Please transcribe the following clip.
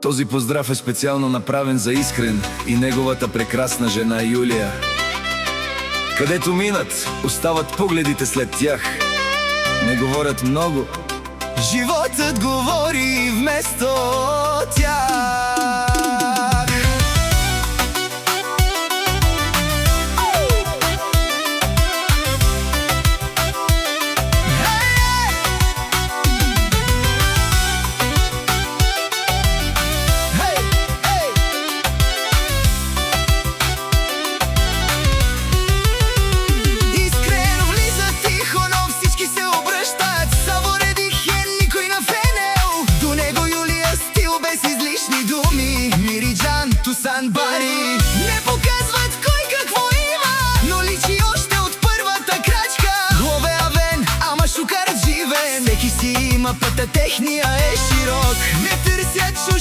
Този поздрав е специално направен за Искрен и неговата прекрасна жена Юлия. Където минат, остават погледите след тях. Не говорят много, животът говори вместо тях. Бари не показват кой какво има, но личи още от първата крачка. Лове авен, ама шукарът живен. Всеки си има пътя, техния е широк. Не търсят чужди